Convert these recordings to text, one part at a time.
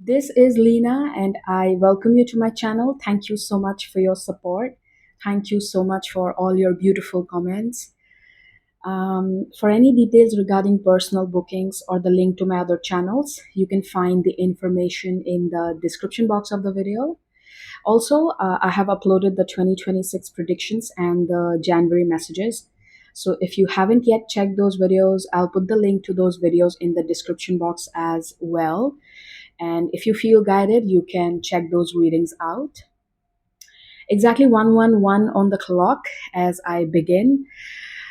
This is Leena, and I welcome you to my channel. Thank you so much for your support. Thank you so much for all your beautiful comments. For any details regarding personal bookings or the link to my other channels, you can find the information in the description box of the video. Also, I have uploaded the 2026 predictions and the January messages. So if you haven't yet checked those videos, I'll put the link to those videos in the description box as well. And if you feel guided, you can check those readings out. Exactly 111 on the clock as I begin.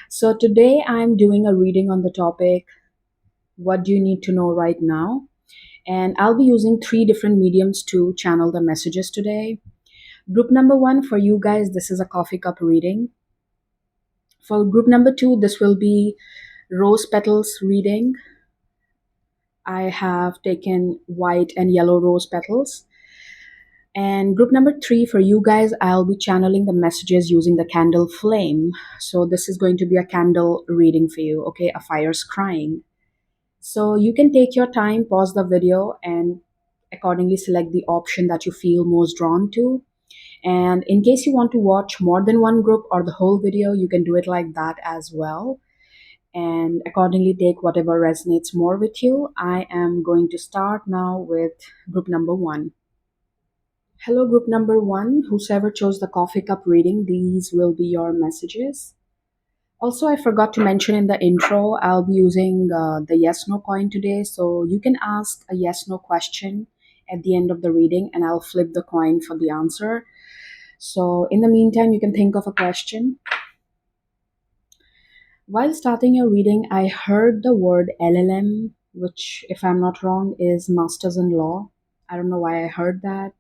So today I'm doing a reading on the topic, what do you need to know right now? And I'll be using three different mediums to channel the messages today. Group number one, for you guys, this is a coffee cup reading. For group number two, this will be rose petals reading. I have taken white and yellow rose petals. And group number three, for you guys, I'll be channeling the messages using the candle flame. So this is going to be a candle reading for you, okay? A fire's crying. So you can take your time, pause the video, and accordingly select the option that you feel most drawn to. And in case you want to watch more than one group or the whole video, you can do it like that as well. And accordingly take whatever resonates more with you. I am going to start now with group number one. Hello, group number one. Whoever chose the coffee cup reading, these will be your messages. Also, I forgot to mention in the intro, I'll be using the yes no coin today. So you can ask a yes no question at the end of the reading, and I'll flip the coin for the answer. So, in the meantime, you can think of a question. While starting your reading, I heard the word LLM, which, if I'm not wrong, is Masters in Law. I don't know why I heard that.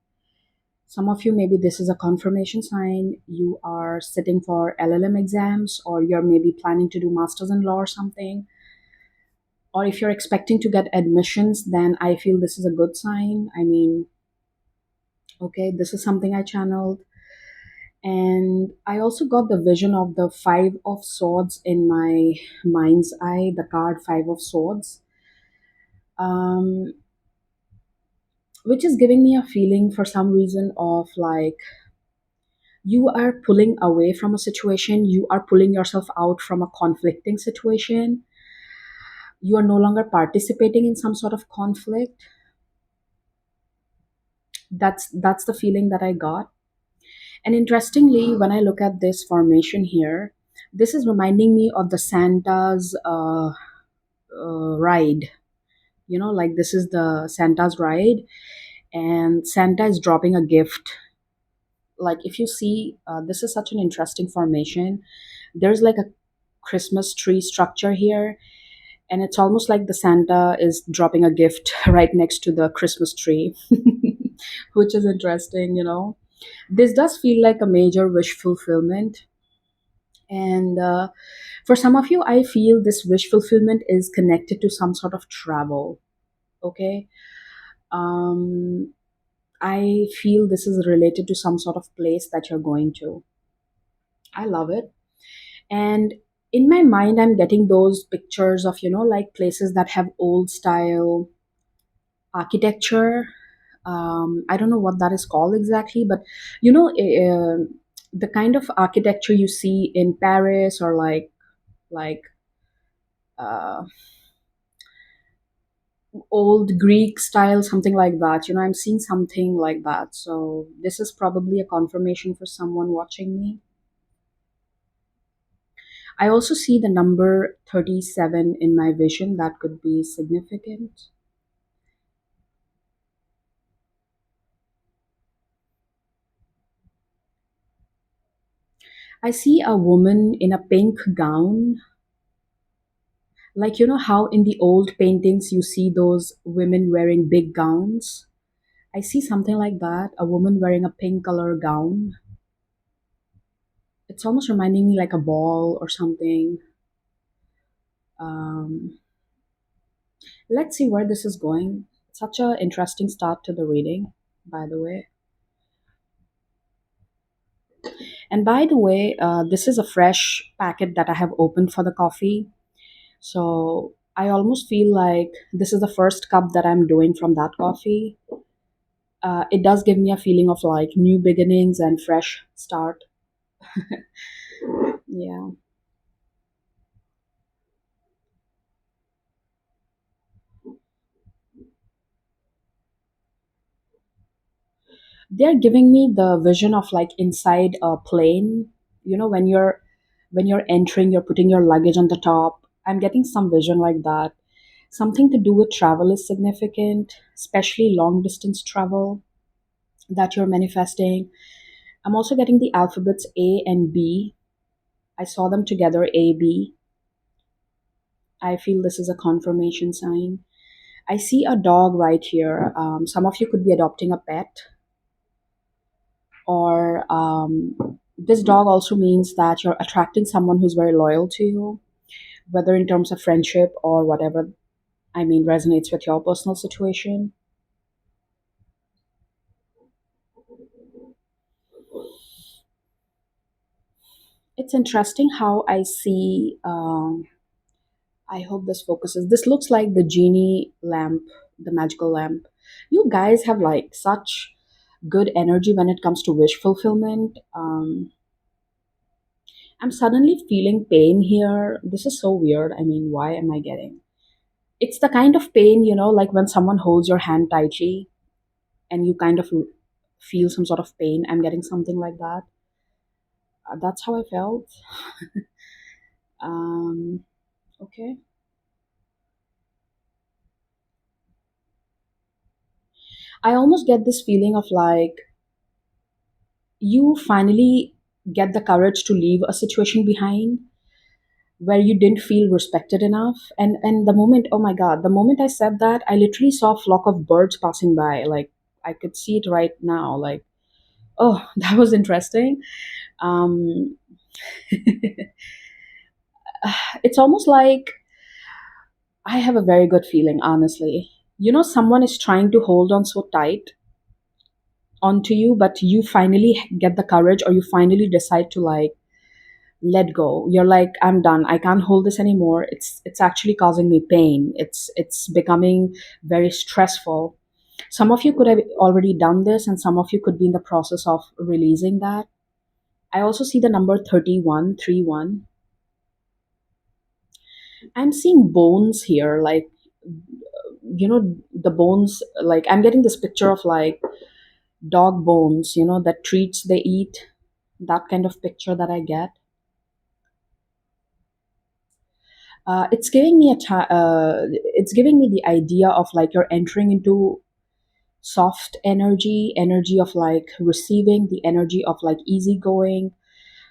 Some of you, maybe this is a confirmation sign. You are sitting for LLM exams, or you're maybe planning to do Masters in Law or something. Or if you're expecting to get admissions, then I feel this is a good sign. I mean, okay, this is something I channeled. And I also got the vision of the Five of Swords in my mind's eye, the card Five of Swords, um, which is giving me a feeling for some reason of like you are pulling away from a situation, you are pulling yourself out from a conflicting situation, you are no longer participating in some sort of conflict. That's the feeling that I got. And interestingly, when I look at this formation here, this is reminding me of the Santa's ride. You know, like this is the Santa's ride, and Santa is dropping a gift. Like if you see, this is such an interesting formation. There's like a Christmas tree structure here, and it's almost like the Santa is dropping a gift right next to the Christmas tree, which is interesting. This does feel like a major wish fulfillment. And for some of you, I feel this wish fulfillment is connected to some sort of travel. Okay. Um, I feel this is related to some sort of place that you're going to. I love it. And in my mind, I'm getting those pictures of, like places that have old style architecture. I don't know what that is called exactly, but the kind of architecture you see in Paris or like uh, old Greek style, something like that. I'm seeing something like that. So this is probably a confirmation for someone watching me. I also see the number 37 in my vision. That could be significant. I see a woman in a pink gown. Like, how in the old paintings you see those women wearing big gowns? I see something like that, a woman wearing a pink color gown. It's almost reminding me like a ball or something. Um, let's see where this is going. Such a interesting start to the reading, by the way. And by the way, this is a fresh packet that I have opened for the coffee. So I almost feel like this is the first cup that I'm doing from that coffee. It does give me a feeling of like new beginnings and fresh start. Yeah. They're giving me the vision of like inside a plane, when you're entering, you're putting your luggage on the top. I'm getting some vision like that. Something to do with travel is significant, especially long distance travel that you're manifesting. I'm also getting the alphabets A and B. I saw them together, A, B. I feel this is a confirmation sign. I see a dog right here. Some of you could be adopting a pet, or this dog also means that you're attracting someone who's very loyal to you, whether in terms of friendship or whatever, I mean, resonates with your personal situation. It's interesting how I see. I hope this focuses. This looks like the genie lamp, the magical lamp. You guys have like such good energy when it comes to wish fulfillment. I'm suddenly feeling pain here. This is so weird. I mean, why am I getting? It's the kind of pain, like when someone holds your hand tightly and you kind of feel some sort of pain. I'm getting something like that. That's how I felt. Um, okay. I almost get this feeling of like you finally get the courage to leave a situation behind where you didn't feel respected enough. And the moment, oh my god, the moment I said that, I literally saw a flock of birds passing by. Like I could see it right now. Like, oh, that was interesting. um it's almost like I have a very good feeling, honestly. Someone is trying to hold on so tight onto you, but you finally get the courage, or you finally decide to like let go. You're like, I'm done, I can't hold this anymore. It's actually causing me pain. It's becoming very stressful. Some of you could have already done this, and some of you could be in the process of releasing that. I also see the number 3131. I'm seeing bones here, like, the bones, like I'm getting this picture of like dog bones, that treats they eat, that kind of picture that I get. It's giving me the idea of like you're entering into soft energy of like receiving, the energy of like easygoing,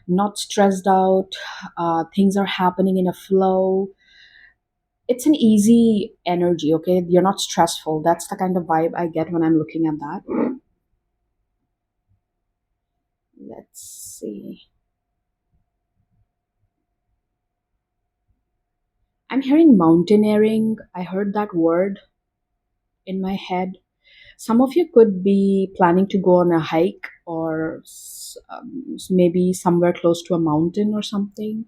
not stressed out. Things are happening in a flow. It's an easy energy, okay? You're not stressful. That's the kind of vibe I get when I'm looking at that. Let's see. I'm hearing mountaineering. I heard that word in my head. Some of you could be planning to go on a hike, or maybe somewhere close to a mountain or something.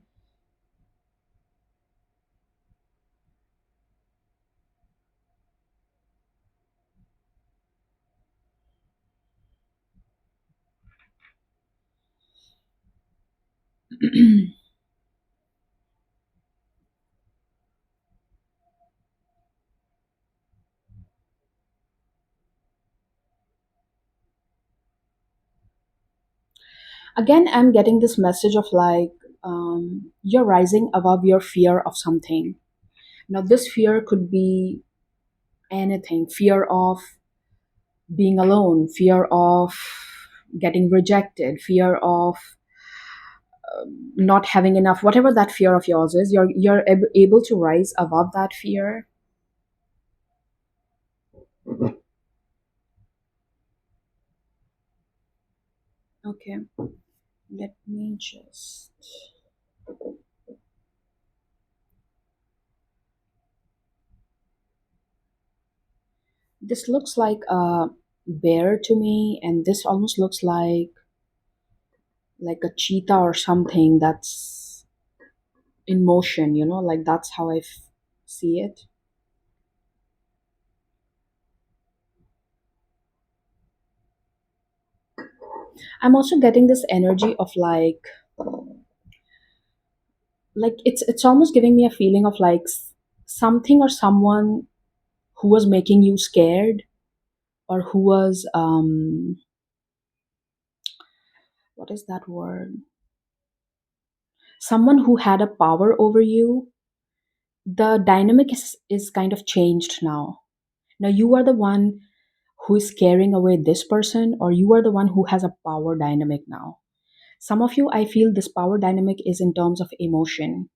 Again, I'm getting this message of like, you're rising above your fear of something. Now, this fear could be anything: fear of being alone, fear of getting rejected, fear of not having enough, whatever that fear of yours is. You're able to rise above that fear. Okay, let me just. This looks like a bear to me, and this almost looks like a cheetah or something that's in motion. Like that's how I see it. I'm also getting this energy of like it's almost giving me a feeling of like something or someone who was making you scared, or who was what is that word, someone who had a power over you. The dynamic is kind of changed now. Now you are the one who is scaring away this person, or you are the one who has a power dynamic now. Some of you, I feel this power dynamic is in terms of emotion.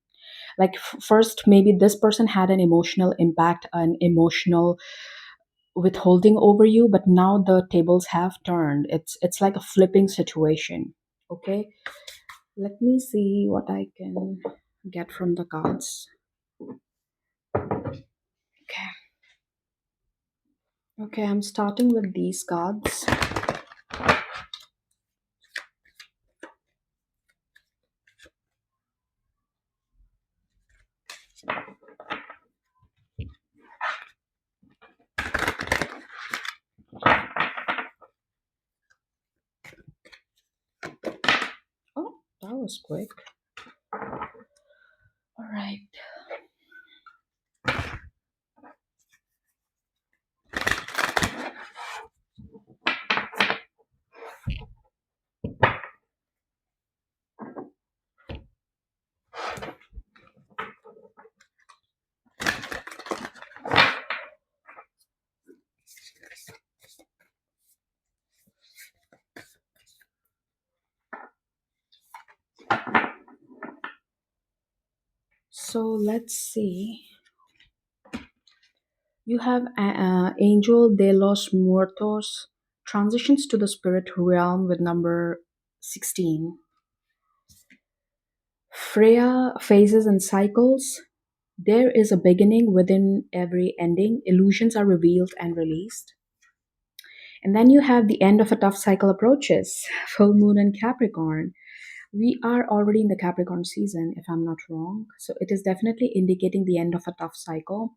Like first, maybe this person had an emotional impact, an emotional withholding over you, but now the tables have turned. It's like a flipping situation. Okay, let me see what I can get from the cards. Okay. Okay, I'm starting with these cards. Oh, that was quick. All right. So let's see. You have Angel de los Muertos transitions to the spirit realm with number 16. Freya phases and cycles. There is a beginning within every ending. Illusions are revealed and released. And then you have the end of a tough cycle approaches. Full moon in Capricorn. We are already in the Capricorn season, if I'm not wrong. So it is definitely indicating the end of a tough cycle.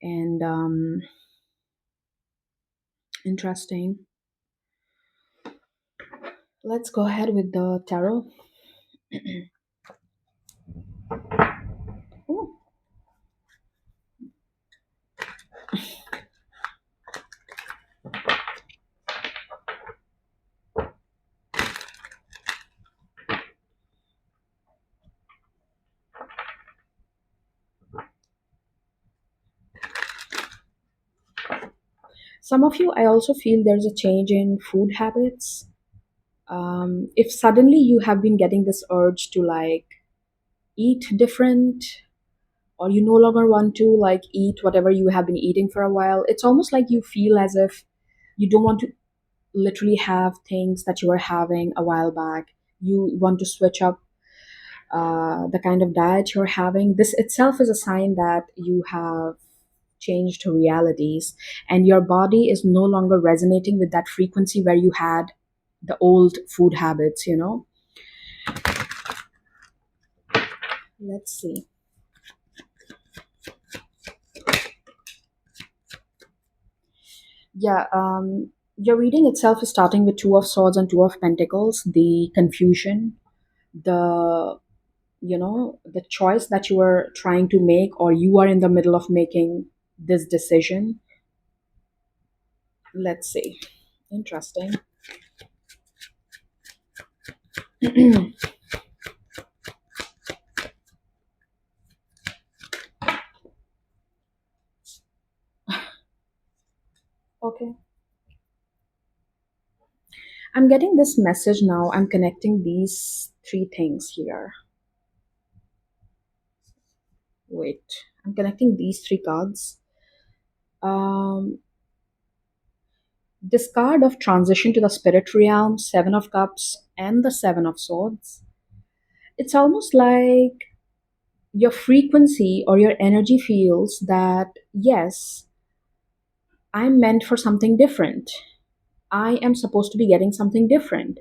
And interesting. Let's go ahead with the tarot. Ooh. Some of you, I also feel there's a change in food habits. If suddenly you have been getting this urge to like eat different, or you no longer want to like eat whatever you have been eating for a while, it's almost like you feel as if you don't want to literally have things that you were having a while back. You want to switch up the kind of diet you're having. This itself is a sign that you have changed realities, and your body is no longer resonating with that frequency where you had the old food habits, you know. Let's see. Yeah, your reading itself is starting with Two of Swords and Two of Pentacles, the confusion, the the choice that you are trying to make, or you are in the middle of making this decision. Let's see. Interesting. Okay. I'm getting this message now. I'm connecting these three things here. Wait. I'm connecting these three cards. Um, this card of transition to the spirit realm, Seven of Cups, and the Seven of Swords. It's almost like your frequency or your energy feels that, yes, I'm meant for something different. I am supposed to be getting something different.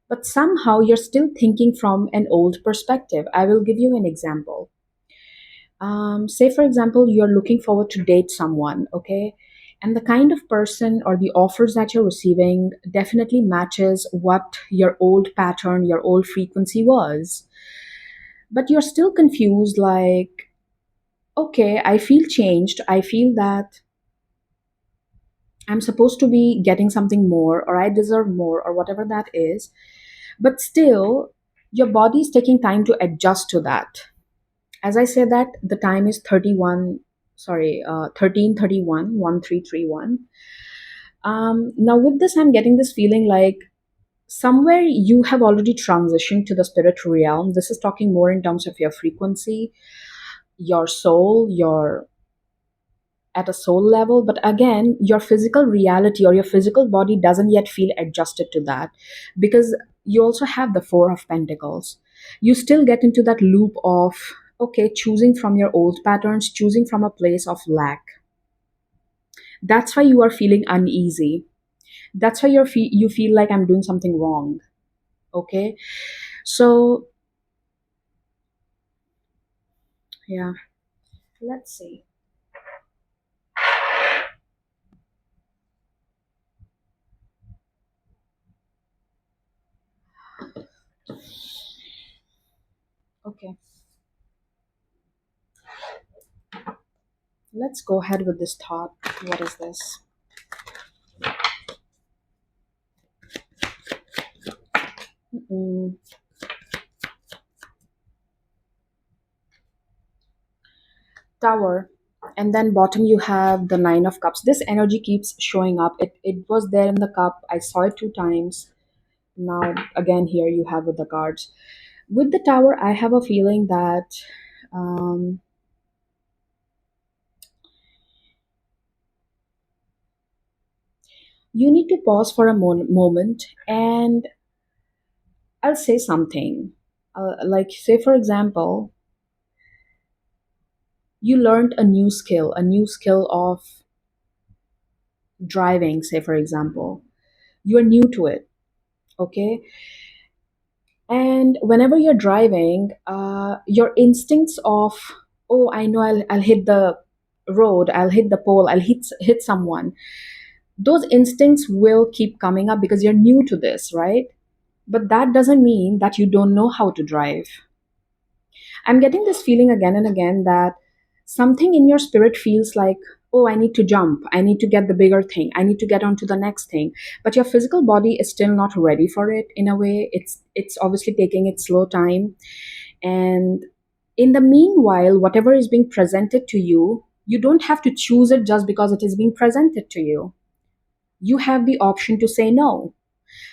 But somehow you're still thinking from an old perspective. I will give you an example. Say, for example, you're looking forward to date someone, okay? And the kind of person or the offers that you're receiving definitely matches what your old pattern, your old frequency was. But you're still confused, like, okay, I feel changed. I feel that I'm supposed to be getting something more, or I deserve more, or whatever that is. But still, your body is taking time to adjust to that. As I said, that the time is 31, sorry, 1331, 1331. Now, with this, I'm getting this feeling like somewhere you have already transitioned to the spirit realm. This is talking more in terms of your frequency, your soul, your at a soul level. But again, your physical reality or your physical body doesn't yet feel adjusted to that, because you also have the Four of Pentacles. You still get into that loop of, okay, choosing from your old patterns, choosing from a place of lack. That's why you are feeling uneasy. That's why you feel like I'm doing something wrong. Okay. So, yeah, let's see. Okay, let's go ahead with this thought. What is this? Mm, Tower. And then bottom you have the Nine of Cups. This energy keeps showing up. It was there in the cup. I saw it two times. Now again here you have with the cards. With the Tower, I have a feeling that um, you need to pause for a moment, and I'll say something. Like, say, for example, you learned a new skill of driving, say, for example. You're new to it, okay? And whenever you're driving, your instincts of, oh, I know I'll hit the road, I'll hit the pole, hit someone, those instincts will keep coming up because you're new to this, right? But that doesn't mean that you don't know how to drive. I'm getting this feeling again and again that something in your spirit feels like, oh, I need to jump. I need to get the bigger thing. I need to get on to the next thing. But your physical body is still not ready for it in a way. It's obviously taking its slow time. And in the meanwhile, whatever is being presented to you, you don't have to choose it just because it is being presented to you. You have the option to say no.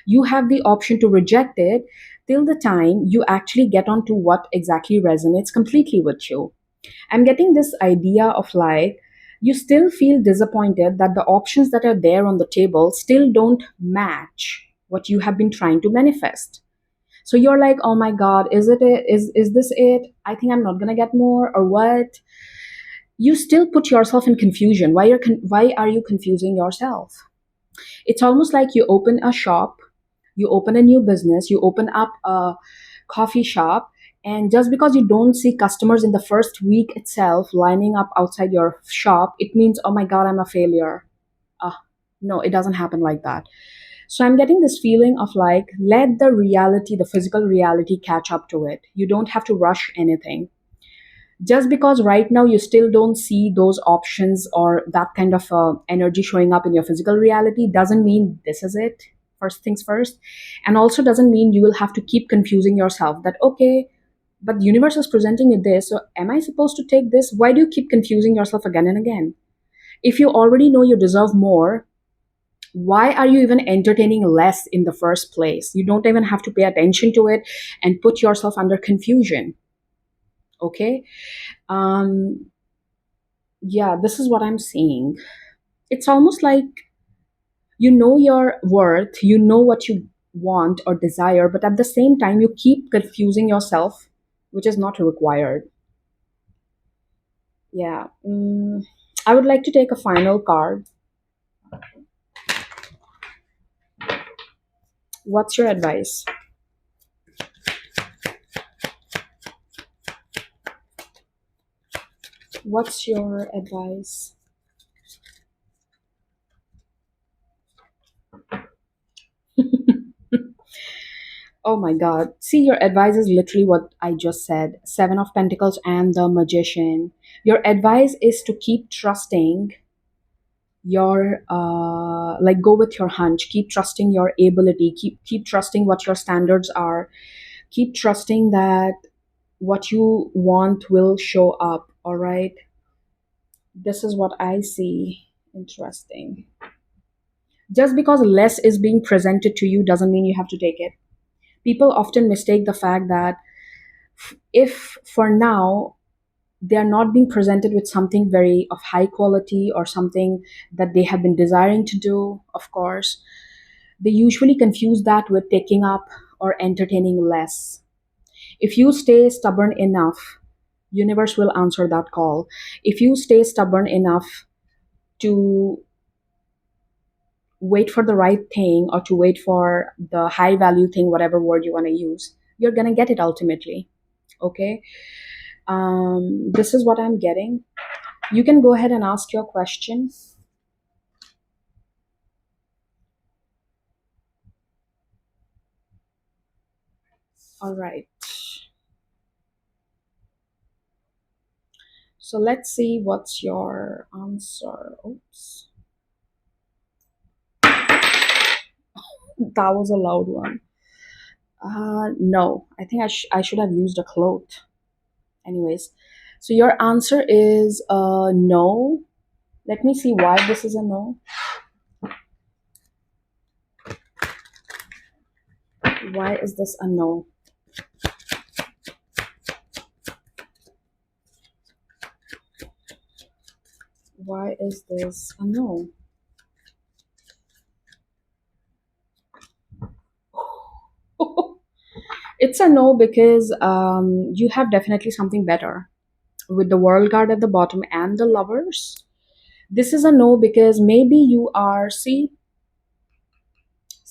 You have the option to reject it till the time you actually get on to what exactly resonates completely with you. I'm getting this idea of like, you still feel disappointed that the options that are there on the table still don't match what you have been trying to manifest. So you're like, oh my God, is this it? I think I'm not gonna get more, or what? You still put yourself in confusion. Why are you confusing yourself? It's almost like you open a shop, you open a new business, you open up a coffee shop, and just because you don't see customers in the first week itself lining up outside your shop, it means, oh my God, I'm a failure. No, it doesn't happen like that. So I'm getting this feeling of like, let the reality, the physical reality, catch up to it. You don't have to rush anything. Just because right now you still don't see those options or that kind of energy showing up in your physical reality doesn't mean this is it. First things first. And also doesn't mean you will have to keep confusing yourself that, okay, but the universe is presenting me this, so am I supposed to take this? Why do you keep confusing yourself again and again? If you already know you deserve more, why are you even entertaining less in the first place? You don't even have to pay attention to it and put yourself under confusion. Okay. um yeah, this is what I'm seeing. It's almost like you know your worth, you know what you want or desire, but at the same time you keep confusing yourself, which is not required. Yeah. I would like to take a final card. What's your advice? What's your advice? Oh my God. See, your advice is literally what I just said. Seven of Pentacles and the Magician. Your advice is to keep trusting your like go with your hunch, keep trusting your ability, keep trusting what your standards are, keep trusting that what you want will show up. All right, this is what I see. Interesting. Just because less is being presented to you doesn't mean you have to take it. People often mistake the fact that if for now they are not being presented with something very of high quality or something that they have been desiring to do, of course, they usually confuse that with taking up or entertaining less. If you stay stubborn enough, universe will answer that call. If you stay stubborn enough to wait for the right thing or to wait for the high value thing, whatever word you want to use, you're going to get it ultimately. Okay. This is what I'm getting. You can go ahead and ask your question. All right. So let's see what's your answer. Oops. That was a loud one. No, I think I should have used a cloth. Anyways, so your answer is no. Let me see why this is a no. Why is this a no? Why is this a no? It's a no because you have definitely something better with the world card at the bottom and the lovers. This is a no because maybe you are, see,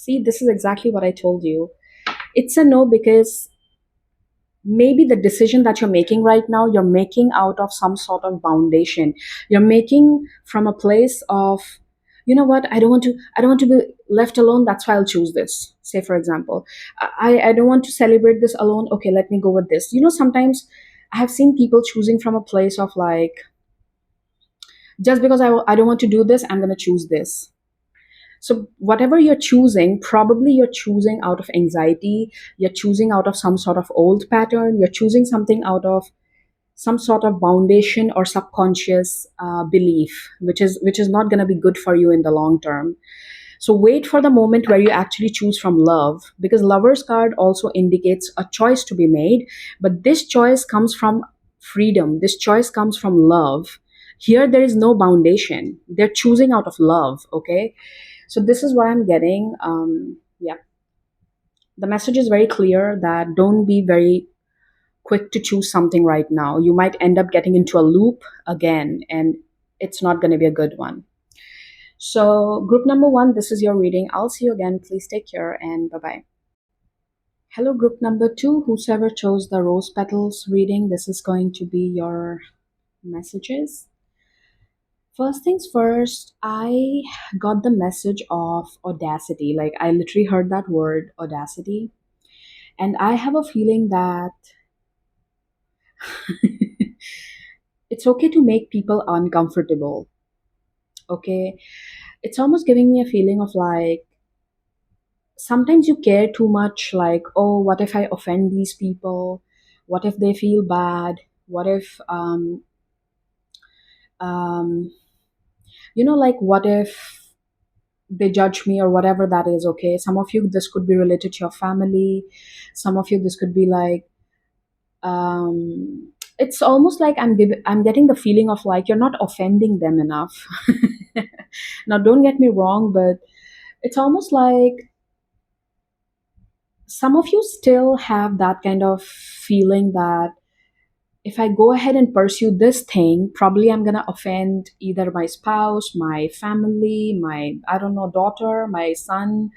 this is exactly what I told you. It's a no because maybe the decision that you're making right now, you're making out of some sort of foundation. You're making from a place of, you know what, I don't want to be left alone, that's why I'll choose this. Say for example, I don't want to celebrate this alone, okay, let me go with this. You know, sometimes I have seen people choosing from a place of like, just because I don't want to do this, I'm going to choose this. So, whatever you're choosing, probably you're choosing out of anxiety, you're choosing out of some sort of old pattern, you're choosing something out of some sort of foundation or subconscious belief, which is not going to be good for you in the long term. So wait for the moment where you actually choose from love, because lover's card also indicates a choice to be made, but this choice comes from freedom. This choice comes from love. Here there is no foundation. They're choosing out of love, okay? So this is what I'm getting. Yeah, the message is very clear that don't be very quick to choose something right now. You might end up getting into a loop again, and it's not going to be a good one. So, group number one, this is your reading. I'll see you again. Please take care and bye bye. Hello, group number two. Whosoever chose the rose petals reading, this is going to be your messages. First things first, I got the message of audacity. Like, I literally heard that word, audacity. And I have a feeling that it's okay to make people uncomfortable. Okay. It's almost giving me a feeling of like, sometimes you care too much, like, oh, what if I offend these people? What if they feel bad? What if, um, like, what if they judge me or whatever that is, okay? Some of you, this could be related to your family. Some of you, this could be like, it's almost like I'm getting the feeling of like you're not offending them enough. Now, don't get me wrong, but it's almost like some of you still have that kind of feeling that if I go ahead and pursue this thing, probably I'm going to offend either my spouse, my family, my, I don't know, daughter, my son.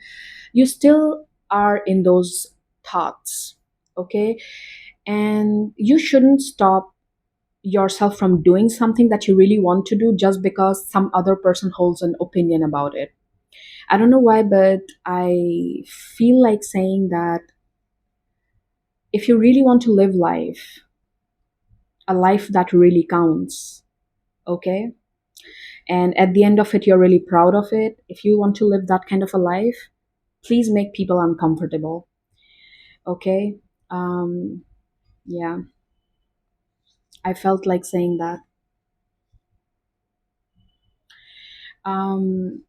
You still are in those thoughts, okay? And you shouldn't stop yourself from doing something that you really want to do just because some other person holds an opinion about it. I don't know why, but I feel like saying that If you really want to live life, a life that really counts, okay, and at the end of it you're really proud of it, if you want to live that kind of a life, please make people uncomfortable, okay. um yeah, I felt like saying that. um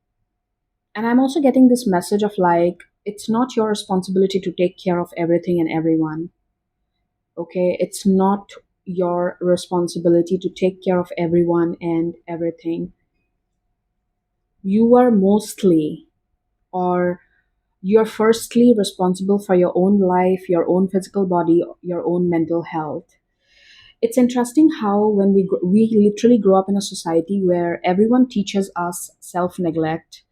and I'm also getting this message of like, it's not your responsibility to take care of everything and everyone, okay. It's not your responsibility to take care of everyone and everything. You are mostly, or you're firstly responsible for your own life, your own physical body, your own mental health. It's interesting how when we literally grow up in a society where everyone teaches us self neglect,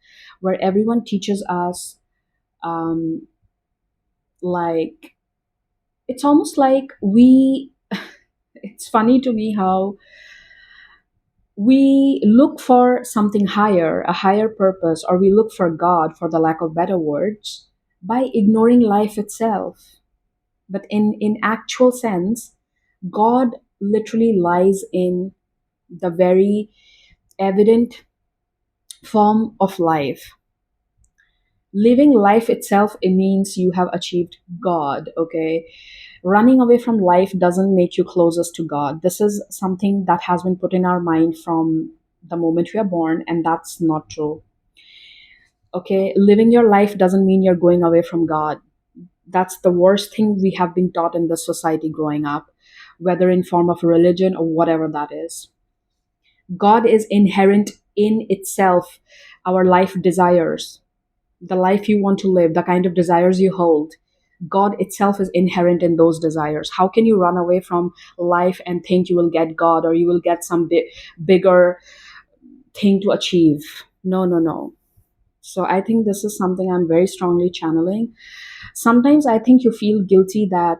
where everyone teaches us, um, like, it's almost like we. It's funny to me how we look for something higher, a higher purpose, or we look for God, for the lack of better words, by ignoring life itself. But in actual sense, God literally lies in the very evident form of life. Living life itself, it means you have achieved God, okay. Running away from life doesn't make you closest to God. This is something that has been put in our mind from the moment we are born, and that's not true, okay. Living your life doesn't mean you're going away from God. That's the worst thing we have been taught in this society growing up, whether in form of religion or whatever that is. God is inherent in itself. Our life desires, the life you want to live, the kind of desires you hold, God itself is inherent in those desires. How can you run away from life and think you will get God, or you will get some bigger thing to achieve? No, no, no. So I think this is something I'm very strongly channeling. Sometimes I think you feel guilty that,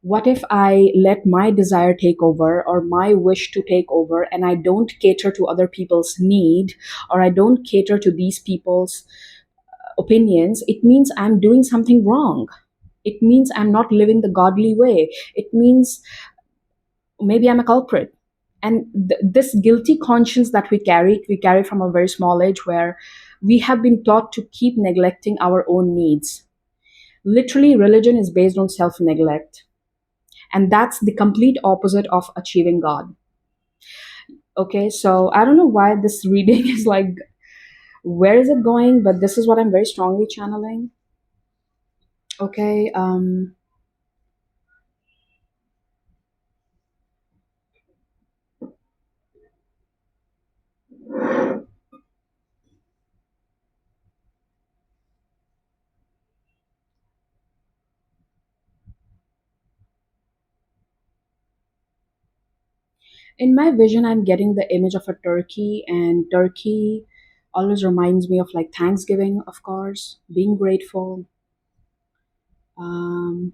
what if I let my desire take over, or my wish to take over, and I don't cater to other people's need, or I don't cater to these people's opinions? It means I'm doing something wrong. It means I'm not living the godly way. It means maybe I'm a culprit. And this guilty conscience that we carry from a very small age, where we have been taught to keep neglecting our own needs. Literally, religion is based on self neglect. And that's the complete opposite of achieving God. Okay, so I don't know why this reading is like, where is it going? But this is what I'm very strongly channeling. Okay, in my vision, I'm getting the image of a turkey, and turkey always reminds me of like Thanksgiving, of course, being grateful. Um,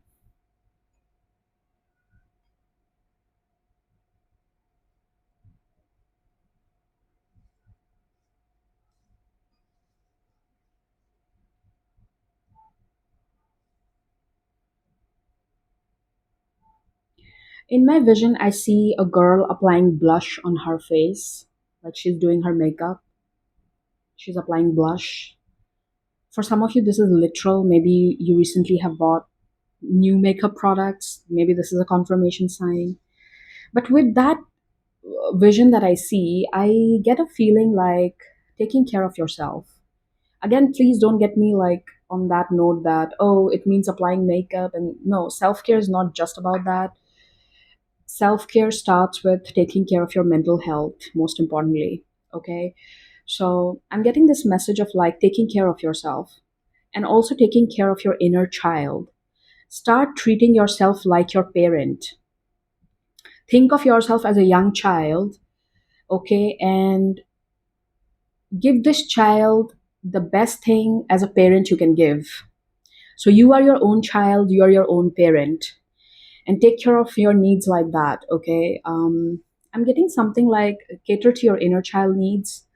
in my vision, I see a girl applying blush on her face, like she's doing her makeup. She's applying blush. For some of you, this is literal. Maybe you recently have bought new makeup products. Maybe this is a confirmation sign. But with that vision that I see, I get a feeling like taking care of yourself. Again, please don't get me like on that note that, oh, it means applying makeup. And no, self care is not just about that. Self care starts with taking care of your mental health, most importantly. Okay. So I'm getting this message of like taking care of yourself, and also taking care of your inner child. Start treating yourself like your parent. Think of yourself as a young child, okay, and give this child the best thing as a parent you can give. So you are your own child, you are your own parent, and take care of your needs like that, okay. I'm getting something like cater to your inner child needs.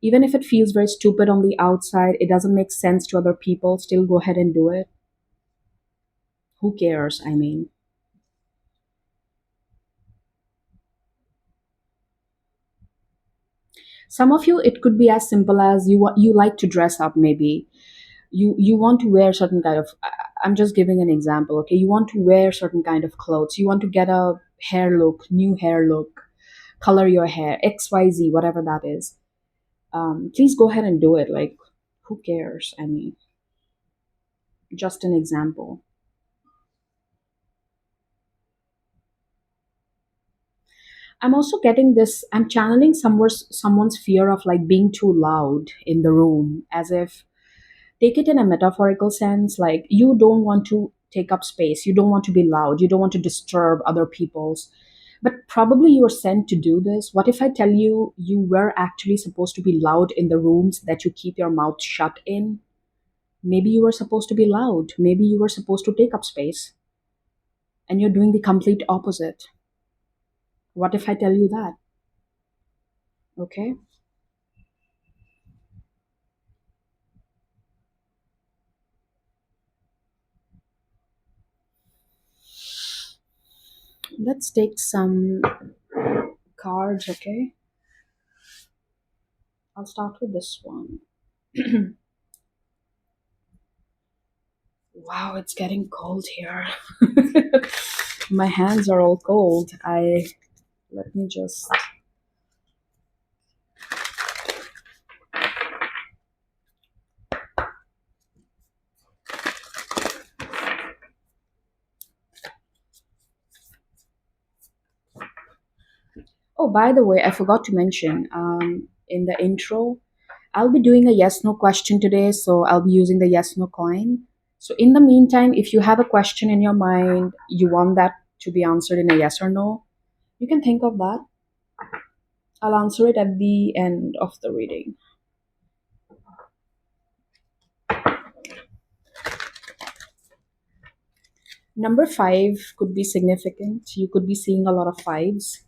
Even if it feels very stupid on the outside, it doesn't make sense to other people, still go ahead and do it. Who cares? I mean, some of you, it could be as simple as you like to dress up. Maybe you want to wear certain kind of. I'm just giving an example. Okay, you want to wear certain kind of clothes. You want to get a hair look, new hair look, color your hair, XYZ, whatever that is. Please go ahead and do it. Like, who cares? I mean, just an example. I'm also getting this. I'm channeling someone's fear of like being too loud in the room, as if take it in a metaphorical sense. Like you don't want to take up space, you don't want to be loud, you don't want to disturb other people's. But probably you were sent to do this. What if I tell you you were actually supposed to be loud in the rooms that you keep your mouth shut in? Maybe you were supposed to be loud. Maybe you were supposed to take up space, and you're doing the complete opposite. What if I tell you that? Okay. Let's take some cards, okay? I'll start with this one. Wow, it's getting cold here. My hands are all cold. I Let me just. Oh, by the way, I forgot to mention in the intro, I'll be doing a yes no question today, so I'll be using the yes no coin. So, in the meantime, if you have a question in your mind, you want that to be answered in a yes or no, you can think of that. I'll answer it at the end of the reading. Number five could be significant. You could be seeing a lot of fives.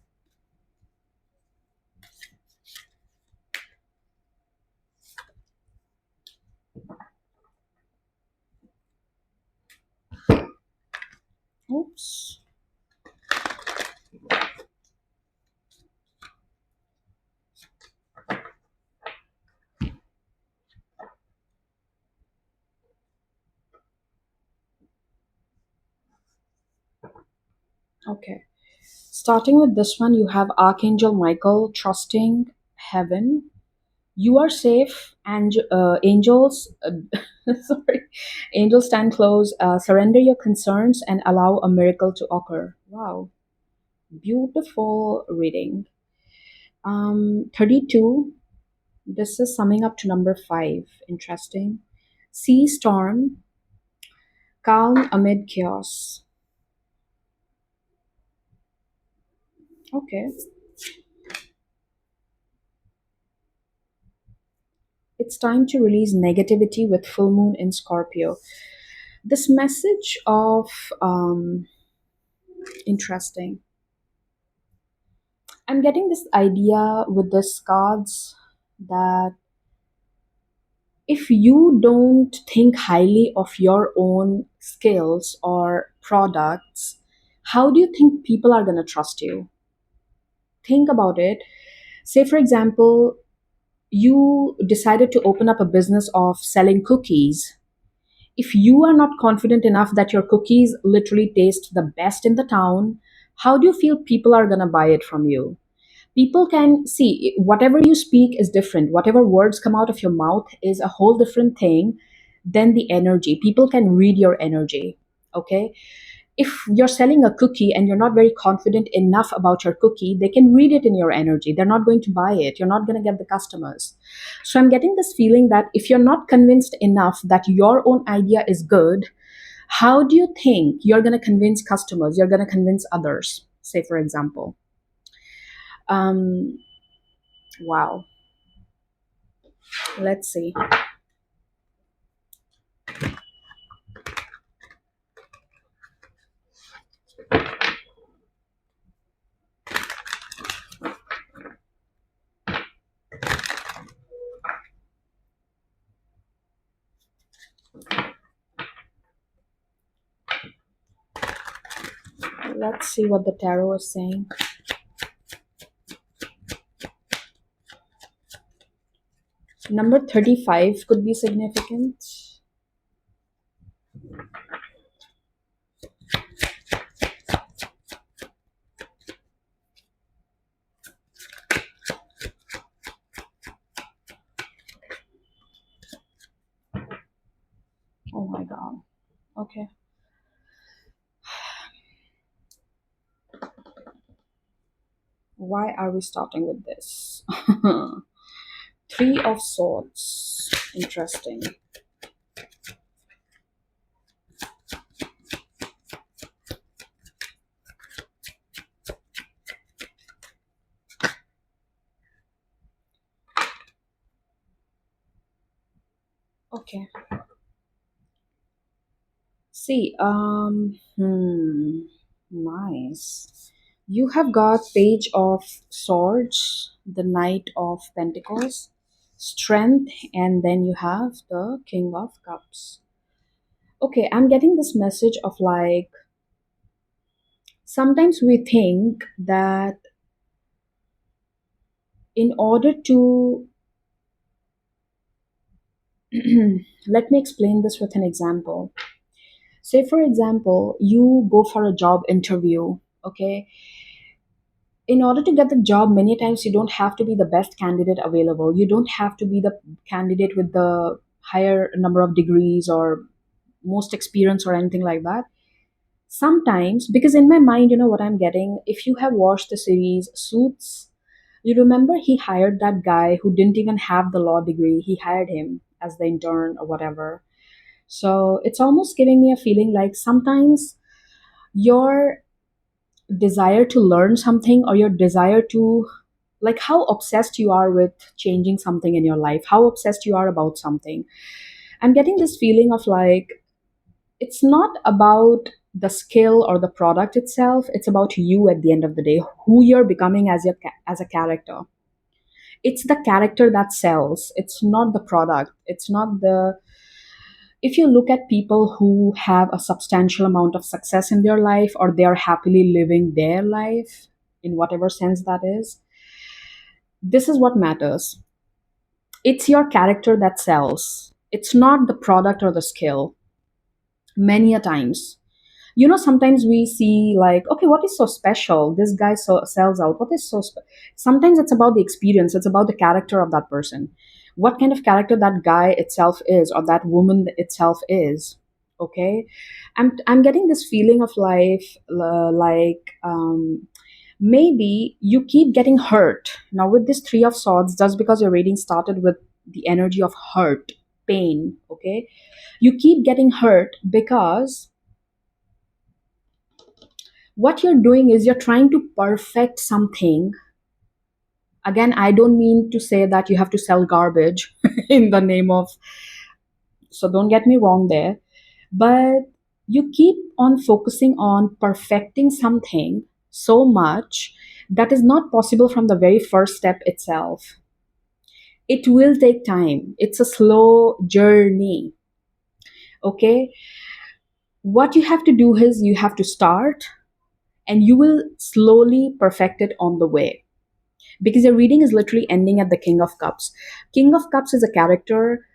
Oops. Okay. Starting with this one, you have Archangel Michael trusting heaven. You are safe, and angels, sorry, angels stand close. Surrender your concerns and allow a miracle to occur. Wow, beautiful reading. 32. This is summing up to number five. Interesting. Sea storm, calm amid chaos. Okay. It's time to release negativity with full moon in Scorpio. This message of interesting. I'm getting this idea with this cards that if you don't think highly of your own skills or products, how do you think people are going to trust you? Think about it. Say, for example, you decided to open up a business of selling cookies. If you are not confident enough that your cookies literally taste the best in the town, how do you feel people are going to buy it from you? People can see whatever you speak is different. Whatever words come out of your mouth is a whole different thing than the energy. People can read your energy. Okay. If you're selling a cookie and you're not very confident enough about your cookie, they can read it in your energy. They're not going to buy it. You're not going to get the customers. So I'm getting this feeling that if you're not convinced enough that your own idea is good, how do you think you're going to convince customers? You're going to convince others, say, for example. Um, wow. Let's see. Let's see what the tarot is saying. Number 35 could be significant. Oh my god. Okay. Why are we starting with this? Three of Swords. Interesting. Okay. See, nice. You have got Page of Swords, the Knight of Pentacles, Strength, and then you have the King of Cups. Okay, I'm getting this message of like, sometimes we think that in order to, let me explain this with an example. Say, for example, you go for a job interview, okay? In order to get the job, many times you don't have to be the best candidate available. You don't have to be the candidate with the higher number of degrees or most experience or anything like that. Sometimes, because in my mind, you know what I'm getting? If you have watched the series Suits, you remember he hired that guy who didn't even have the law degree. He hired him as the intern or whatever. So it's almost giving me a feeling like sometimes your desire to learn something or your desire to, like, how obsessed you are with changing something in your life, how obsessed you are about something. I'm getting this feeling of like, it's not about the skill or the product itself, it's about you at the end of the day, who you're becoming as your as a character. It's the character that sells, it's not the product, it's not the, if you look at people who have a substantial amount of success in their life or they are happily living their life in whatever sense that is, this is what matters. It's your character that sells, it's not the product or the skill. Many a times, you know, sometimes we see like, okay, what is so special, this guy sells out, what is so sometimes it's about the experience, it's about the character of that person, what kind of character that guy itself is or that woman itself is. Okay, I'm getting this feeling of life, like, maybe you keep getting hurt now with this Three of Swords just because your reading started with the energy of hurt, pain. Okay, you keep getting hurt because what you're doing is you're trying to perfect something. Again, I don't mean to say that you have to sell garbage in the name of, so don't get me wrong there, but you keep on focusing on perfecting something so much that is not possible from the very first step itself. It will take time, it's a slow journey. Okay, what you have to do is you have to start and you will slowly perfect it on the way, because your reading is literally ending at the King of Cups. King of Cups is a character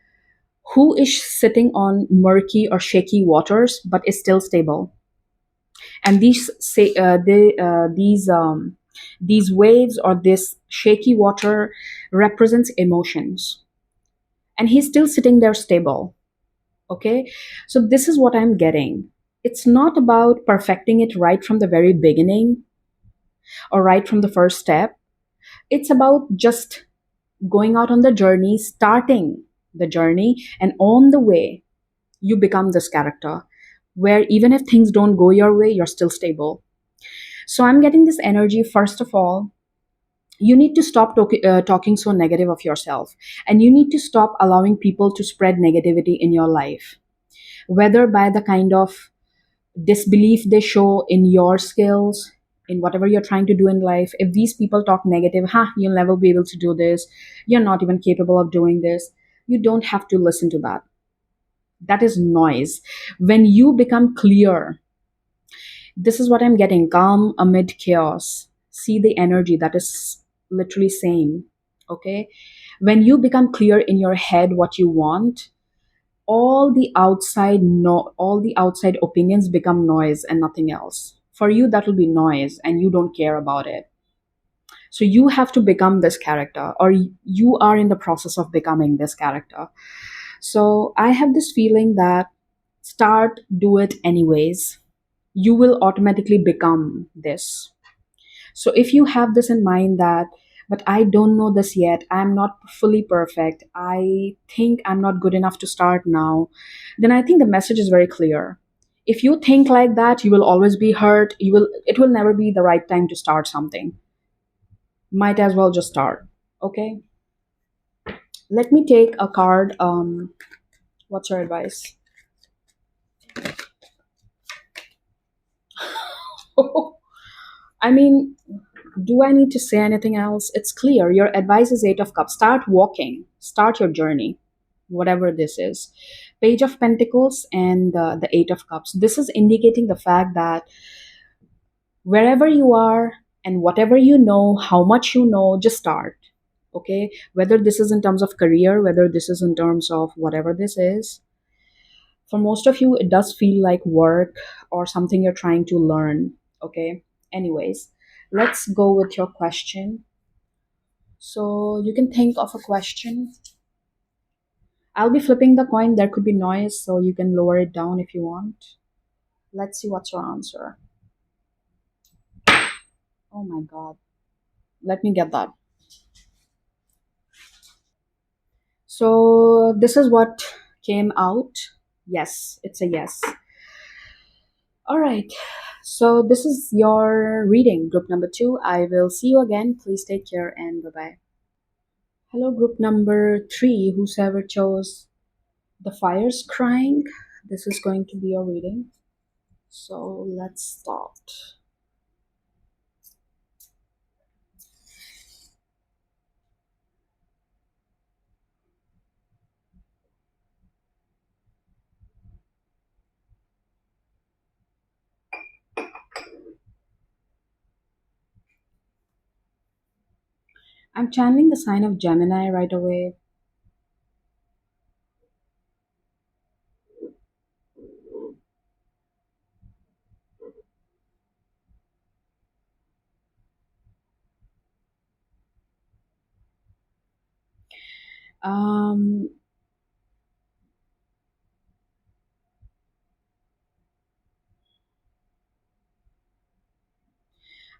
who is sitting on murky or shaky waters but is still stable. And these waves or this shaky water represents emotions, and he's still sitting there stable. Okay, so this is what I'm getting. It's not about perfecting it right from the very beginning or right from the first step. It's about just going out on the journey, starting the journey, and on the way, you become this character where even if things don't go your way, you're still stable. So I'm getting this energy, first of all, you need to stop talking so negative of yourself, and you need to stop allowing people to spread negativity in your life, whether by the kind of disbelief they show in your skills, in whatever you're trying to do in life. If these people talk negative, you'll never be able to do this, you're not even capable of doing this, you don't have to listen to that. That is noise. When you become clear This is what I'm getting: calm amid chaos. See the energy that is literally same. Okay. When you become clear in your head what you want, all the outside opinions become noise and nothing else. For you, that will be noise and you don't care about it. So you have to become this character, or you are in the process of becoming this character. So I have this feeling that start, do it anyways. You will automatically become this. So if you have this in mind that, but I don't know this yet, I'm not fully perfect, I think I'm not good enough to start now, then I think the message is very clear. If you think like that, you will always be hurt. It will never be the right time to start something. Might as well just start. Okay? Let me take a card. What's your advice? I mean, do I need to say anything else? It's clear. Your advice is Eight of Cups. Start walking. Start your journey, whatever this is. Page of Pentacles and the Eight of Cups. This is indicating the fact that wherever you are and whatever you know, how much you know, just start. Okay? Whether this is in terms of career, whether this is in terms of whatever this is, for most of you, it does feel like work or something you're trying to learn. Okay? Anyways, let's go with your question. So you can think of a question. I'll be flipping the coin. There could be noise, so you can lower it down if you want. Let's see what's your answer. Oh my god. Let me get that. So this is what came out. Yes, it's a yes. All right. So this is your reading, group number 2. I will see you again. Please take care and bye bye. Hello, group number 3. Whosoever chose the fire's crying, this is going to be your reading. So let's start. I'm channeling the sign of Gemini right away. Um,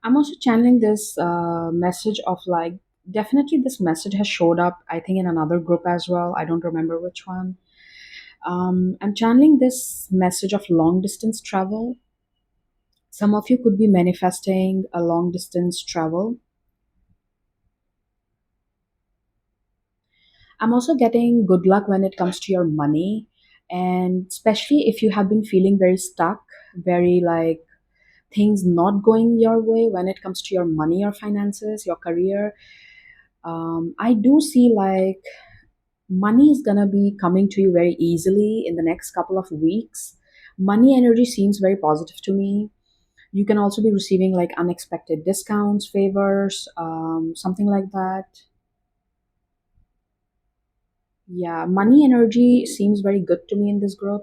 I'm also channeling this message of like, definitely this message has showed up, I think, in another group as well. I don't remember which one. I'm channeling this message of long distance travel. Some of you could be manifesting a long distance travel. I'm also getting good luck when it comes to your money. And especially if you have been feeling very stuck, very like things not going your way when it comes to your money, your finances, your career. I do see like money is gonna be coming to you very easily in the next couple of weeks. Money energy seems very positive to me. You can also be receiving like unexpected discounts, favors, something like that. Yeah, money energy seems very good to me in this group.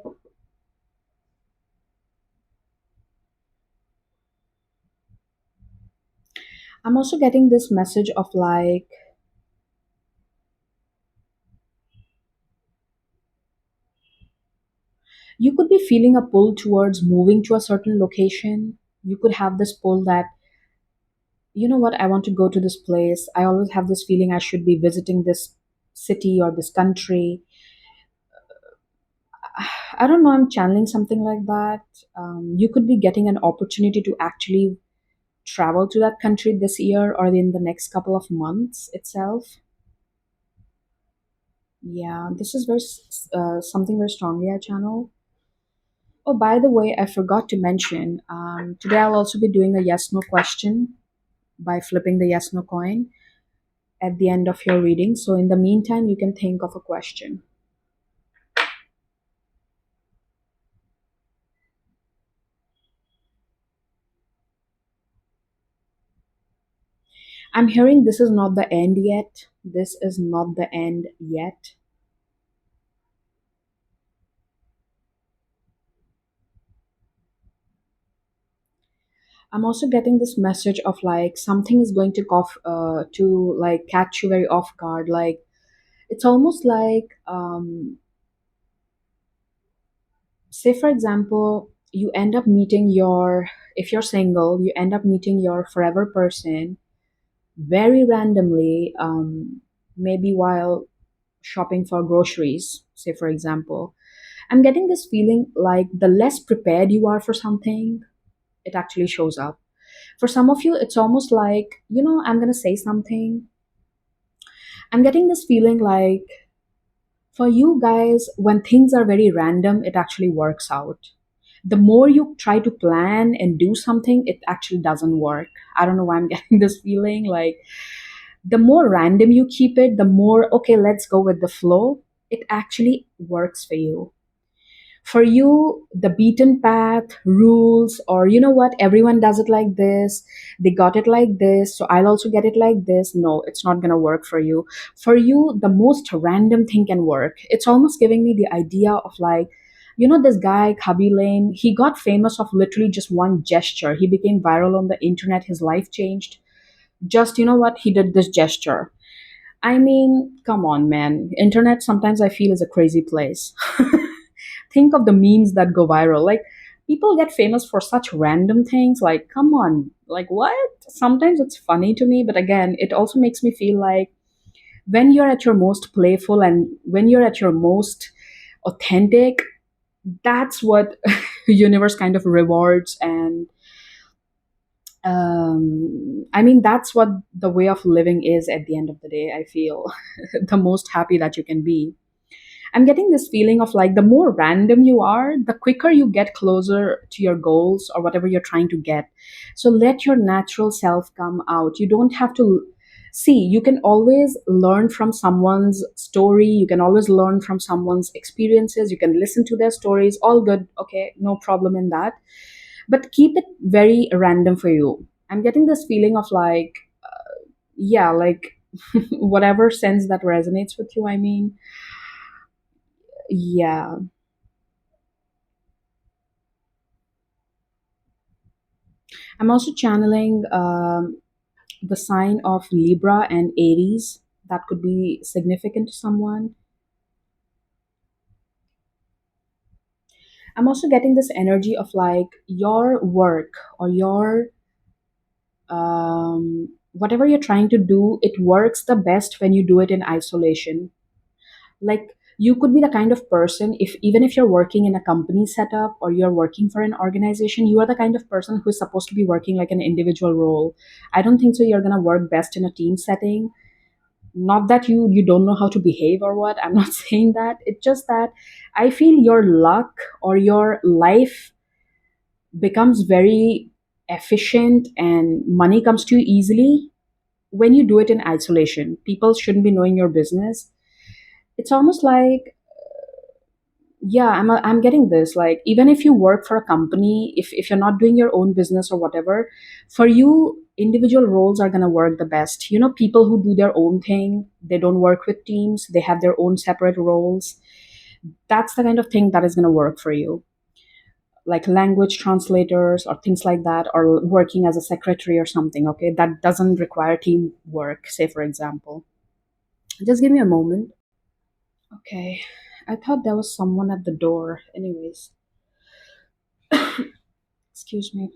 I'm also getting this message of like, you could be feeling a pull towards moving to a certain location. You could have this pull that, you know what, I want to go to this place. I always have this feeling I should be visiting this city or this country. I don't know, I'm channeling something like that. You could be getting an opportunity to actually travel to that country this year or in the next couple of months itself. Yeah, this is something very strongly I channel. Oh, by the way, I forgot to mention, today I'll also be doing a yes no question by flipping the yes no coin at the end of your reading. So, in the meantime, you can think of a question. I'm hearing this is not the end yet. This is not the end yet. I'm also getting this message of like something is going to like catch you very off guard. Like it's almost like say for example you end up meeting your if you're single you end up meeting your forever person very randomly, maybe while shopping for groceries, say for example. I'm getting this feeling like the less prepared you are for something, it actually shows up. For some of you, it's almost like, I'm going to say something. I'm getting this feeling like for you guys, when things are very random, it actually works out. The more you try to plan and do something, it actually doesn't work. I don't know why I'm getting this feeling. Like, the more random you keep it, the more, okay, let's go with the flow, it actually works for you. For you, the beaten path, rules, or you know what, everyone does it like this, they got it like this, so I'll also get it like this. No, it's not going to work for you. For you, the most random thing can work. It's almost giving me the idea of like, this guy, Khabi Lane, he got famous of literally just one gesture. He became viral on the internet. His life changed. Just, you know what? He did this gesture. I mean, come on, man. Internet sometimes I feel is a crazy place. Think of the memes that go viral. Like, people get famous for such random things. Like, come on. Like, what? Sometimes it's funny to me, but again, it also makes me feel like when you're at your most playful and when you're at your most authentic, that's what universe kind of rewards. And I mean, that's what the way of living is at the end of the day. I feel the most happy that you can be. I'm getting this feeling of like the more random you are, the quicker you get closer to your goals or whatever you're trying to get. So let your natural self come out. You don't have to see, you can always learn from someone's story, you can always learn from someone's experiences, you can listen to their stories, all good, okay, no problem in that. But keep it very random for you. I'm getting this feeling of like, yeah, like whatever sense that resonates with you, I mean, yeah. I'm also channeling the sign of Libra and Aries. That could be significant to someone. I'm also getting this energy of like your work or your whatever you're trying to do, it works the best when you do it in isolation. Like, you could be the kind of person, if even if you're working in a company setup or you're working for an organization, you are the kind of person who is supposed to be working like an individual role. I don't think so you're going to work best in a team setting. Not that you don't know how to behave or what, I'm not saying that. It's just that I feel your luck or your life becomes very efficient and money comes to you easily when you do it in isolation. People shouldn't be knowing your business. It's almost like, yeah, I'm getting this, like even if you work for a company, if you're not doing your own business or whatever, for you individual roles are going to work the best. People who do their own thing, they don't work with teams, they have their own separate roles. That's the kind of thing that is going to work for you, like language translators or things like that, or working as a secretary or something. Okay, that doesn't require teamwork, say for example. Just give me a moment. Okay, I thought there was someone at the door. Anyways, excuse me.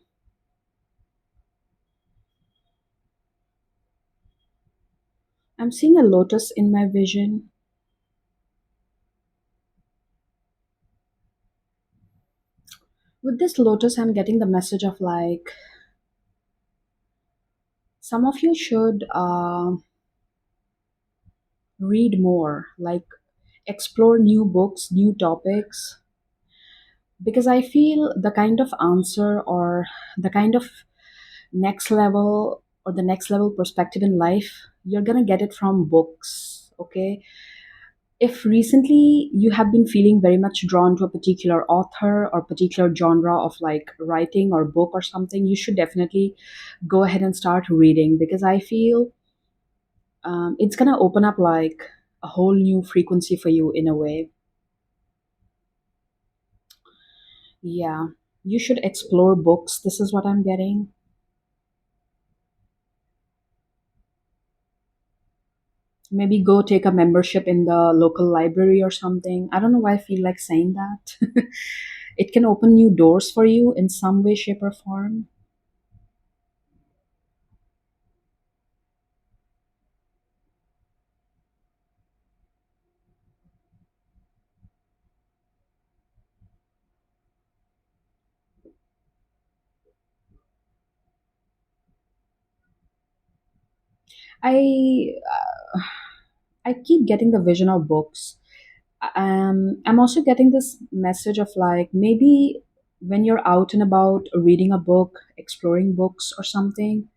I'm seeing a lotus in my vision. With this lotus, I'm getting the message of like, some of you should read more, like explore new books, new topics, because I feel the kind of answer or the kind of next level or the next level perspective in life, you're gonna get it from books, okay? If recently you have been feeling very much drawn to a particular author or particular genre of like writing or book or something, you should definitely go ahead and start reading, because I feel it's gonna open up like a whole new frequency for you in a way. Yeah, you should explore books. This is what I'm getting. Maybe go take a membership in the local library or something. I don't know why I feel like saying that. It can open new doors for you in some way, shape, or form. I I keep getting the vision of books. I'm also getting this message of like maybe when you're out and about reading a book, exploring books or something,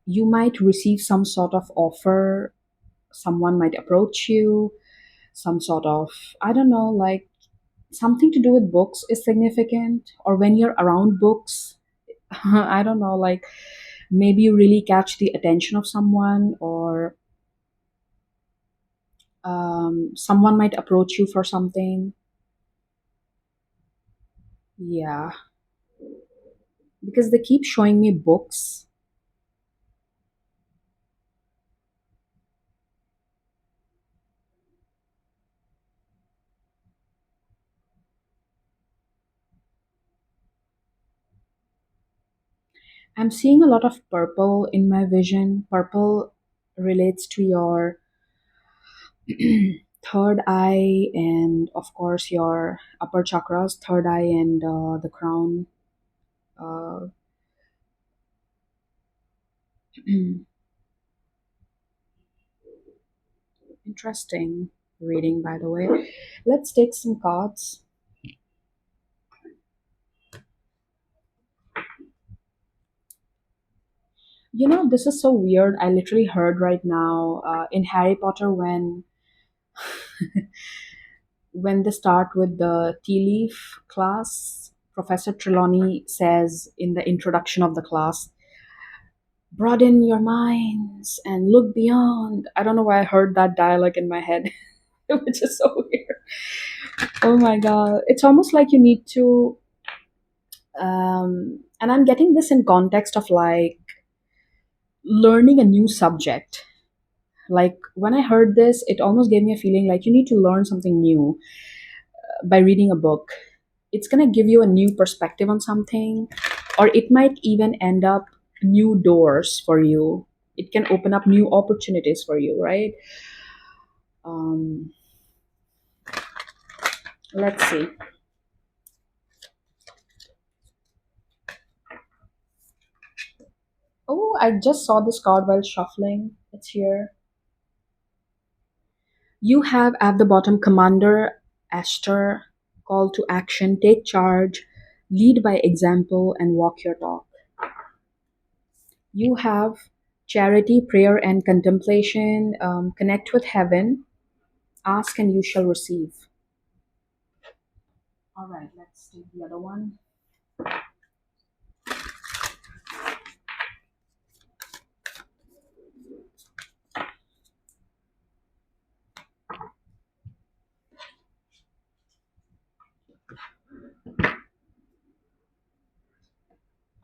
you might receive some sort of offer. Someone might approach you, some sort of, I don't know, like something to do with books is significant. Or when you're around books, I don't know, like maybe you really catch the attention of someone, or someone might approach you for something. Yeah, because they keep showing me books. I'm seeing a lot of purple in my vision. Purple relates to your third eye, and of course your upper chakras, third eye and the crown. Uh, Interesting reading, by the way. Let's take some cards. You know, this is so weird. I literally heard right now in Harry Potter when they start with the tea leaf class, Professor Trelawney says in the introduction of the class, broaden your minds and look beyond. I don't know why I heard that dialogue in my head, which is so weird. Oh my god. It's almost like you need to, and I'm getting this in context of like learning a new subject. Like when I heard this, it almost gave me a feeling like you need to learn something new by reading a book. It's going to give you a new perspective on something, or it might even end up new doors for you. It can open up new opportunities for you, right? um, let's see. Oh, I just saw this card while shuffling. It's here. You have at the bottom Commander Ashtar, call to action, take charge, lead by example, and walk your talk. You have charity, prayer, and contemplation, connect with heaven, ask and you shall receive. All right, let's take the other one.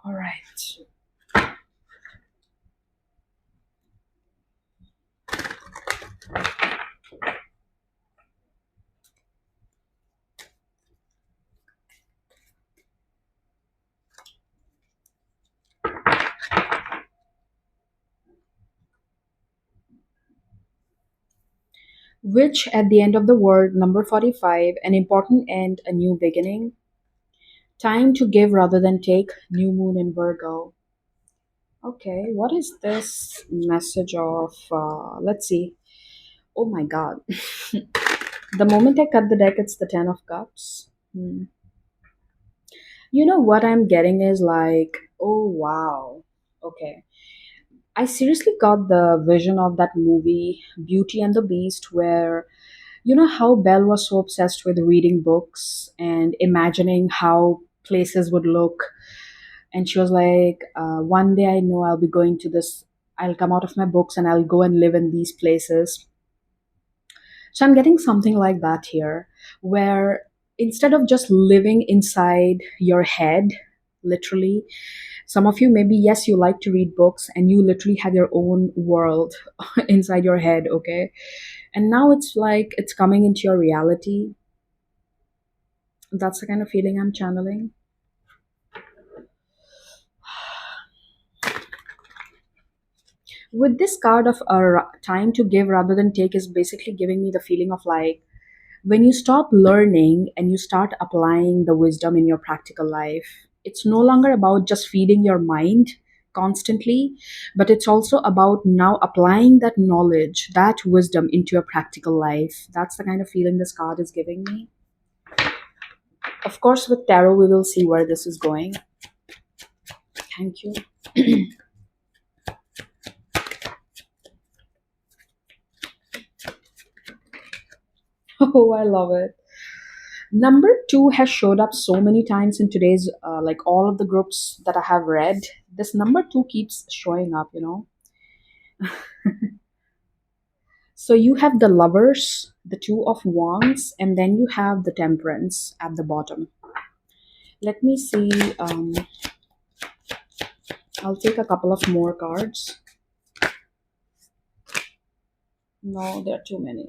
All right. Which at the end of the word, number 45, an important end, a new beginning. Time to give rather than take, new moon in Virgo. Okay, what is this message of? Let's see. Oh my god. The moment I cut the deck, it's the Ten of Cups. Hmm. You know what I'm getting is like, oh wow. Okay. I seriously got the vision of that movie, Beauty and the Beast, where You know how Belle was so obsessed with reading books and imagining how places would look. And she was like, one day I know I'll be going to this, I'll come out of my books and I'll go and live in these places. So I'm getting something like that here, where instead of just living inside your head, literally, some of you maybe, yes, you like to read books and you literally have your own world inside your head, okay? And now it's like it's coming into your reality. That's the kind of feeling I'm channeling. With this card of time to give rather than take is basically giving me the feeling of like when you stop learning and you start applying the wisdom in your practical life, it's no longer about just feeding your mind constantly, but it's also about now applying that knowledge, that wisdom into your practical life. That's the kind of feeling this card is giving me. Of course, with tarot, we will see where this is going. Thank you. Oh, I love it. Number two has showed up so many times in today's, like all of the groups that I have read. This number two keeps showing up, you know. So you have the lovers, the two of wands, and then you have the temperance at the bottom. Let me see. I'll take a couple of more cards. No, there are too many.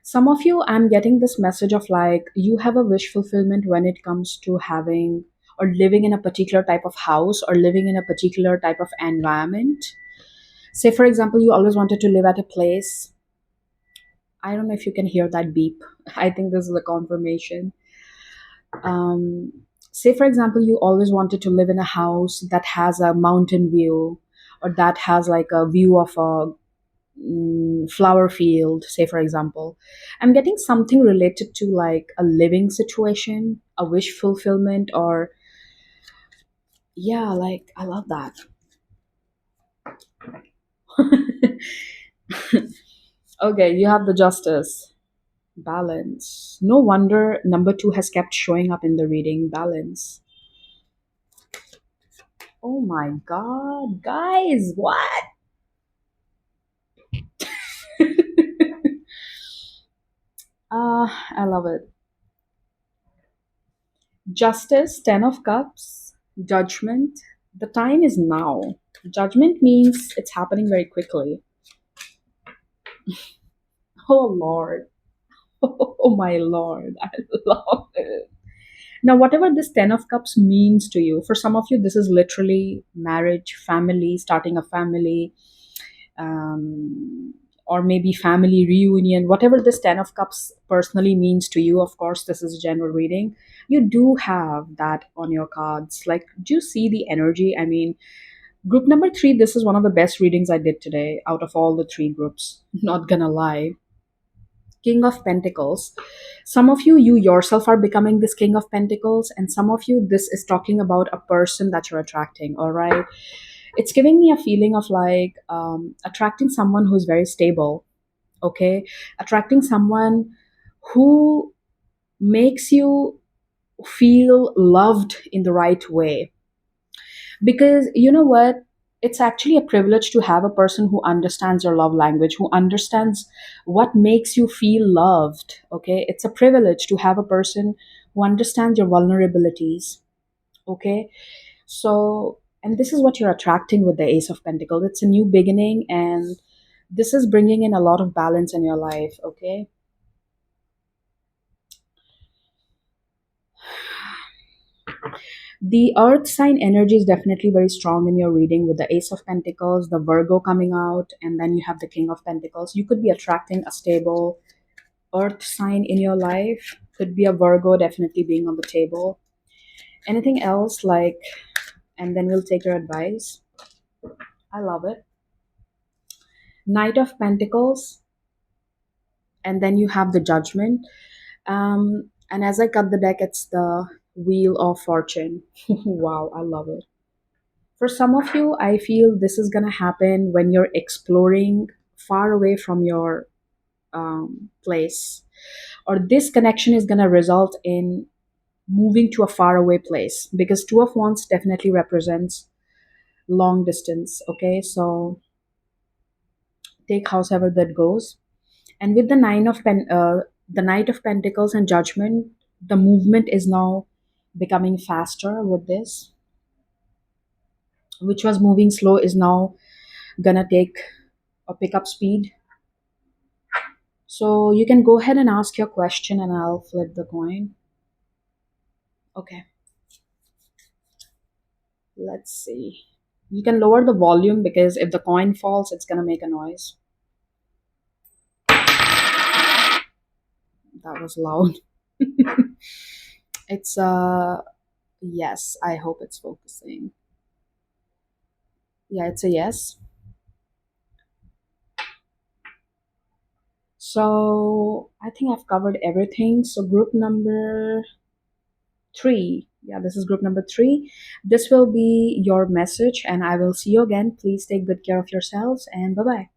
Some of you, I'm getting this message of like you have a wish fulfillment when it comes to having or living in a particular type of house or living in a particular type of environment. Say, for example, you always wanted to live at a place. I don't know if you can hear that beep. I think this is a confirmation. Um, Say, for example, you always wanted to live in a house that has a mountain view or that has like a view of a flower field, say, for example. I'm getting something related to like a living situation, a wish fulfillment, or yeah, like I love that. Okay, you have the justice. Balance. No wonder number two has kept showing up in the reading. Balance. Oh my god, guys, what? I love it. Justice, Ten of Cups, Judgment. The time is now. Judgment means it's happening very quickly. Oh Lord. Oh my Lord. I love it. Now, whatever this Ten of Cups means to you, for some of you, this is literally marriage, family, starting a family, um, or maybe family reunion, whatever this Ten of Cups personally means to you. Of course, this is a general reading. You do have that on your cards. Like, do you see the energy? I mean, group number three, this is one of the best readings I did today out of all the three groups. Not gonna lie. King of Pentacles. Some of you, you yourself are becoming this King of Pentacles, and some of you, this is talking about a person that you're attracting, all right? It's giving me a feeling of like attracting someone who is very stable, okay? Attracting someone who makes you feel loved in the right way. Because you know what? It's actually a privilege to have a person who understands your love language, who understands what makes you feel loved. Okay. It's a privilege to have a person who understands your vulnerabilities. Okay. So, and this is what you're attracting with the Ace of Pentacles. It's a new beginning, and this is bringing in a lot of balance in your life. Okay. The earth sign energy is definitely very strong in your reading with the Ace of Pentacles, the Virgo coming out, and then you have the King of Pentacles. You could be attracting a stable earth sign in your life. Could be a Virgo definitely being on the table. Anything else like, and then we'll take your advice. I love it. Knight of Pentacles, and then you have the Judgment. And as I cut the deck, it's the Wheel of Fortune. Wow, I love it. For some of you, I feel this is going to happen when you're exploring far away from your place, or this connection is going to result in moving to a faraway place, because Two of Wands definitely represents long distance. Okay, so take however that goes. And with the the Knight of Pentacles and Judgment, the movement is now becoming faster with this, which was moving slow is now gonna take a pickup speed. So you can go ahead and ask your question and I'll flip the coin. Okay, let's see. You can lower the volume because if the coin falls, it's gonna make a noise. That was loud. It's yes, I hope it's focusing. Yeah, it's a yes. So I think I've covered everything. So group number three. Yeah, this is group number three. This will be your message, and I will see you again. Please take good care of yourselves, and bye bye.